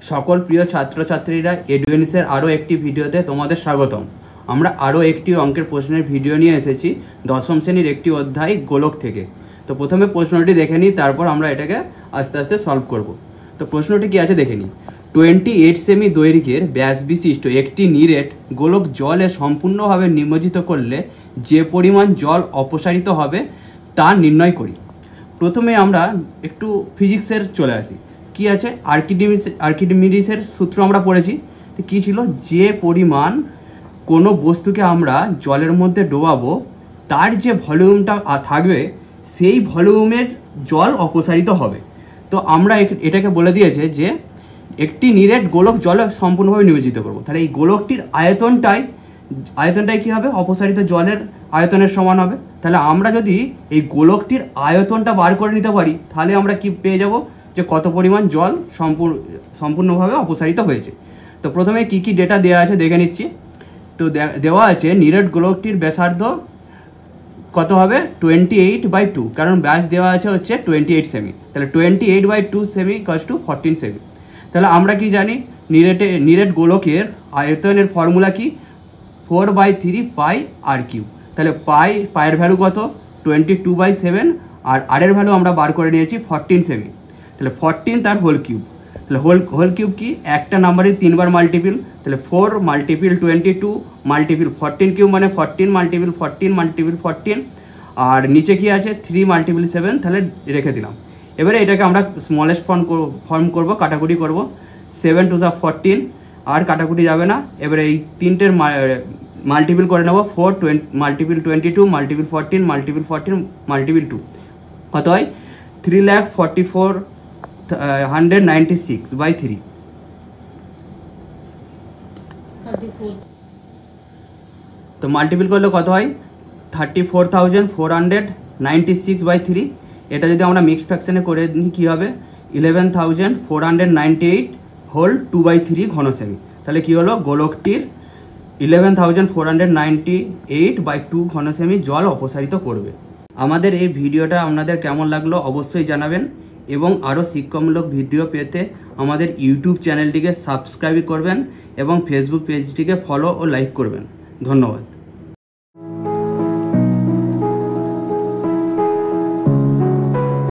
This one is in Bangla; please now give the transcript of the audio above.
সকল প্রিয় ছাত্রছাত্রীরা এডুয়েনিসের আরও একটি ভিডিওতে তোমাদের স্বাগতম। আমরা আরও একটি অঙ্কের প্রশ্নের ভিডিও নিয়ে এসেছি দশম শ্রেণীর একটি অধ্যায় গোলক থেকে। তো প্রথমে প্রশ্নটি দেখে নিই, তারপর আমরা এটাকে আস্তে আস্তে সলভ করব। তো প্রশ্নটি কি আছে দেখে নিই। 28 সেমি দৈর্ঘ্যের ব্যাস বিশিষ্ট একটি নিরেট গোলক জলে সম্পূর্ণভাবে নিমজ্জিত করলে যে পরিমাণ জল অপসারিত হবে তা নির্ণয় করি। প্রথমে আমরা একটু ফিজিক্সের চলে আসি। কি আছে, আর্কিমিডিসের সূত্র আমরা পড়েছি। তো কী ছিল, যে পরিমাণ কোনো বস্তুকে আমরা জলের মধ্যে ডোবাবো তার যে ভলিউমটা থাকবে সেই ভলিউমের জল অপসারিত হবে। তো আমরা এটাকে বলে দিয়েছে যে একটি নিরেট গোলক জলে সম্পূর্ণভাবে নিমজ্জিত করব। তাহলে এই গোলকটির আয়তনটাই কী হবে, অপসারিত জলের আয়তনের সমান হবে। তাহলে আমরা যদি এই গোলকটির আয়তনটা বার করে নিতে পারি তাহলে আমরা কি পেয়ে যাব, যে কত পরিমাণ জল সম্পূর্ণভাবে অপসারিত হয়েছে। তো প্রথমে কি কি ডেটা দেওয়া আছে দেখে নিচ্ছি। তো দেওয়া আছে নিরেট গোলকটির ব্যাসার্ধ কত হবে, 28/2, কারণ ব্যাস দেওয়া আছে হচ্ছে 28 সেমি। তাহলে 28/2 সেমি ইকুয়ালস টু 14 সেমি। তাহলে আমরা কি জানি, নিরেট গোলকের আয়তনের ফর্মুলা কি, 4/3 পাই আর কিউ। তাহলে পায়ের ভ্যালু কত, 22/7, আর আর এর ভ্যালু আমরা বার করে নিয়েছি 14 সেমি। তাহলে 14 তার হোল কিউব। তাহলে হোল কিউব কি, একটা নাম্বারের 3 বার মাল্টিপিল। তাহলে 4 মাল্টিপিল 22 মাল্টিপিল 14 কিউব মানে 14 মাল্টিপিল 14 মাল্টিপিল 14, আর নিচে কি আছে 3 মাল্টিপিল 7, তাহলে রেখে দিলাম। এবারে এটাকে আমরা স্মলেস্ট ফর্ম করব, কাটাকুটি করব। 7 2 14, আর কাটাকুটি যাবে না। এবারে এই তিনটের মাল্টিপিল করে নেব, 4 মাল্টিপিল 22 মাল্টিপিল 14 মাল্টিপিল 14 মাল্টিপিল 2, কত হয় 3,44,196/3। তো মাল্টিপিল করলে কত হয়, 34,496/3। এটা যদি আমরা মিক্সড ফ্র্যাকশনে করে নিই কী হবে, 11,498 হোল 2/3 ঘন সেমি। তাহলে কি হলো, গোলকটির 11,498/2 ঘন সেমি জল অপসারিত করবে। আমাদের এই ভিডিওটা আপনাদের কেমন লাগলো অবশ্যই জানাবেন, এবং আরও শিক্ষামূলক ভিডিও পেতে আমাদের ইউটিউব চ্যানেলটিকে সাবস্ক্রাইব করবেন এবং ফেসবুক পেজটিকে ফলো ও লাইক করবেন। ধন্যবাদ।